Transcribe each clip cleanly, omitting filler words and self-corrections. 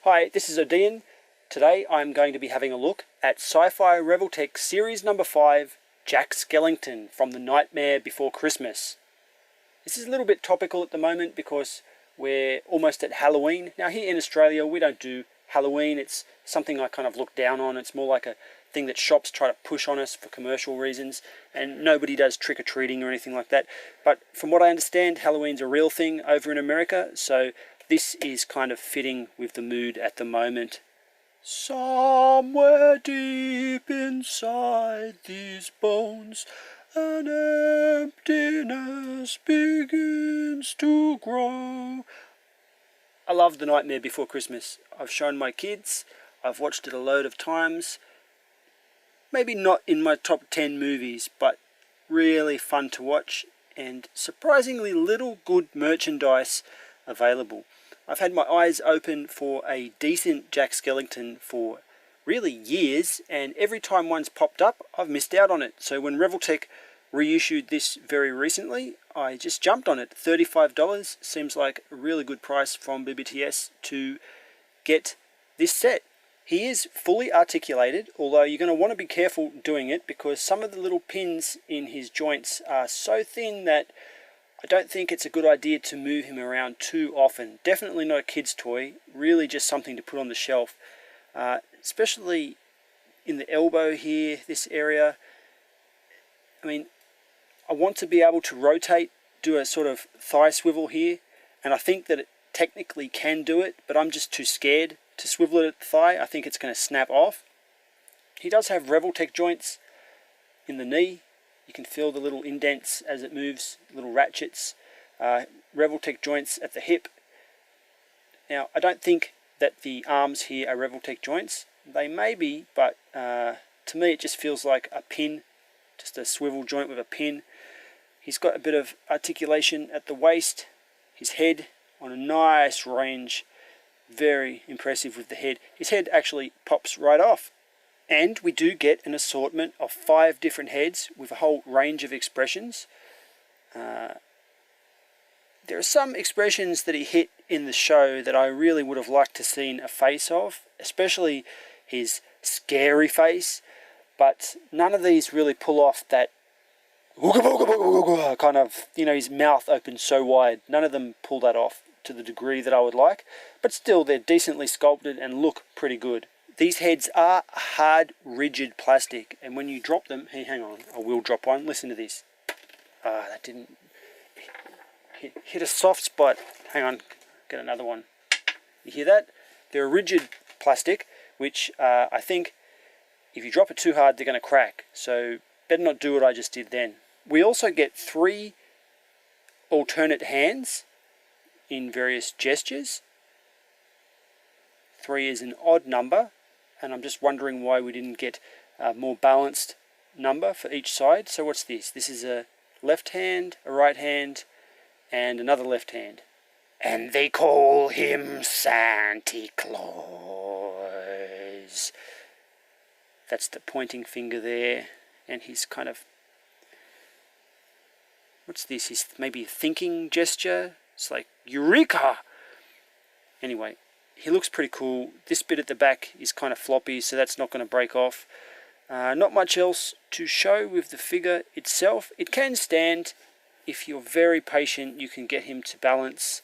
Hi, this is Odeean. Today I'm going to be having a look at Sci-Fi Revoltech Series number 5, Jack Skellington from The Nightmare Before Christmas. This is a little bit topical at the moment because we're almost at Halloween. Now here in Australia we don't do Halloween, it's something I kind of look down on. It's more like a thing that shops try to push on us for commercial reasons, and nobody does trick-or-treating or anything like that. But from what I understand, Halloween's a real thing over in America, so this is kind of fitting with the mood at the moment. Somewhere deep inside these bones, an emptiness begins to grow. I love The Nightmare Before Christmas. I've shown my kids, I've watched it a load of times. Maybe not in my top 10 movies, but really fun to watch, and surprisingly little good merchandise available. I've had my eyes open for a decent Jack Skellington for really years, and every time one's popped up, I've missed out on it. So when Revoltech reissued this very recently, I just jumped on it. $35 seems like a really good price from BBTS to get this set. He is fully articulated, although you're going to want to be careful doing it because some of the little pins in his joints are so thin that I don't think it's a good idea to move him around too often. Definitely not a kid's toy, really just something to put on the shelf. Especially in the elbow here, this area. I mean, I want to be able to rotate, do a sort of thigh swivel here, and I think that it technically can do it, but I'm just too scared to swivel it at the thigh. I think it's going to snap off. He does have Revoltech joints in the knee. You can feel the little indents as it moves, little ratchets. Revoltech joints at the hip. Now, I don't think that the arms here are Revoltech joints. They may be, but to me it just feels like a pin, just a swivel joint with a pin. He's got a bit of articulation at the waist. His head on a nice range. Very impressive with the head. His head actually pops right off. And we do get an assortment of 5 different heads with a whole range of expressions. There are some expressions that he hit in the show that I really would have liked to seen a face of, especially his scary face, but none of these really pull off that kind of, you know, his mouth opens so wide. None of them pull that off to the degree that I would like, but still they're decently sculpted and look pretty good. These heads are hard, rigid plastic, and when you drop them, hey, hang on, I will drop one. Listen to this. That didn't hit a soft spot. Hang on, get another one. You hear that? They're a rigid plastic, which I think if you drop it too hard, they're going to crack. So better not do what I just did then. We also get 3 alternate hands in various gestures. 3 is an odd number, and I'm just wondering why we didn't get a more balanced number for each side. So what's this? This is a left hand, a right hand, and another left hand. And they call him Santy Claus. That's the pointing finger there, and he's kind of, what's this? He's maybe a thinking gesture. It's like, Eureka! Anyway, he looks pretty cool. This bit at the back is kind of floppy, so that's not going to break off. Not much else to show with the figure itself. It can stand. If you're very patient, you can get him to balance.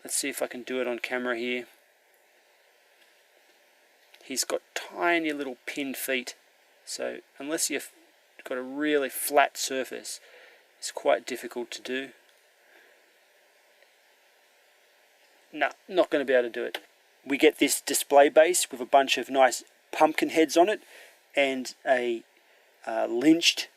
Let's see if I can do it on camera here. He's got tiny little pinned feet, so unless you've got a really flat surface, it's quite difficult to do. No, not going to be able to do it. We get this display base with a bunch of nice pumpkin heads on it and a lynched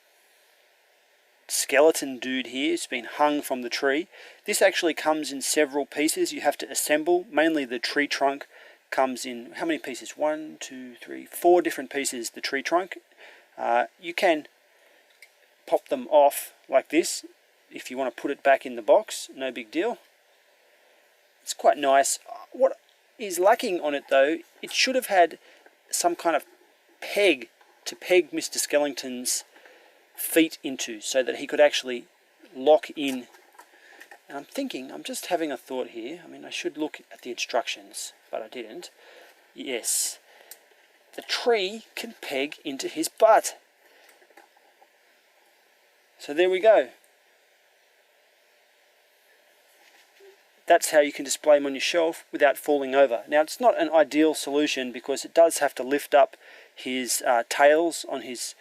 skeleton dude here. It's been hung from the tree. This actually comes in several pieces. You have to assemble. Mainly the tree trunk comes in, how many pieces? 1, 2, 3, 4 different pieces, the tree trunk. You can pop them off like this if you want to put it back in the box. No big deal. It's quite nice. What is lacking on it though, it should have had some kind of peg to peg Mr. Skellington's feet into so that he could actually lock in And I'm just having a thought here. I mean, I should look at the instructions, but I didn't. Yes, the tree can peg into his butt. So there we go. That's how you can display them on your shelf without falling over. Now, it's not an ideal solution because it does have to lift up his tails on his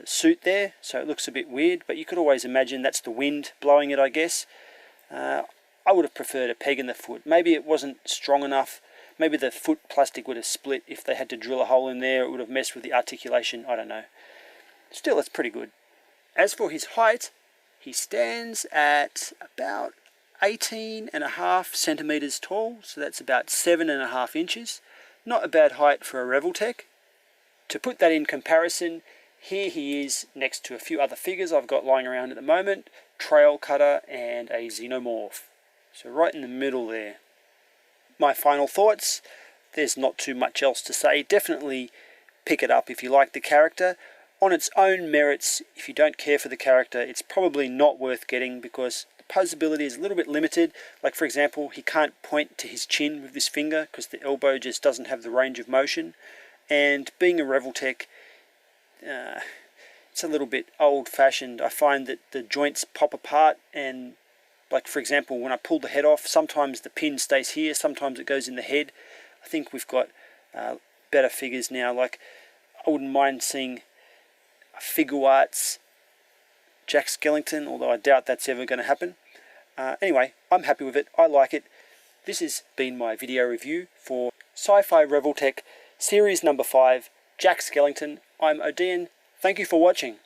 suit there, so it looks a bit weird, but you could always imagine that's the wind blowing it, I guess. I would have preferred a peg in the foot. Maybe it wasn't strong enough. Maybe the foot plastic would have split if they had to drill a hole in there. It would have messed with the articulation. I don't know. Still, it's pretty good. As for his height, he stands at about 18.5 centimeters tall, so that's about 7.5 inches. Not a bad height for a Revoltech. To put that in comparison, here he is next to a few other figures I've got lying around at the moment, Trail Cutter and a Xenomorph. So right in the middle there. My final thoughts, there's not too much else to say. Definitely pick it up if you like the character. On its own merits, if you don't care for the character, it's probably not worth getting because the posability is a little bit limited. Like, for example, he can't point to his chin with this finger because the elbow just doesn't have the range of motion. And being a Revoltech, it's a little bit old-fashioned. I find that the joints pop apart, and like, for example, when I pull the head off, sometimes the pin stays here, sometimes it goes in the head. I think we've got better figures now. Like, I wouldn't mind seeing Figure Arts Jack Skellington, although I doubt that's ever going to happen. Anyway, I'm happy with it. I like it. This has been my video review for Sci-Fi Revoltech Series number 5, Jack Skellington. I'm Odeean. Thank you for watching.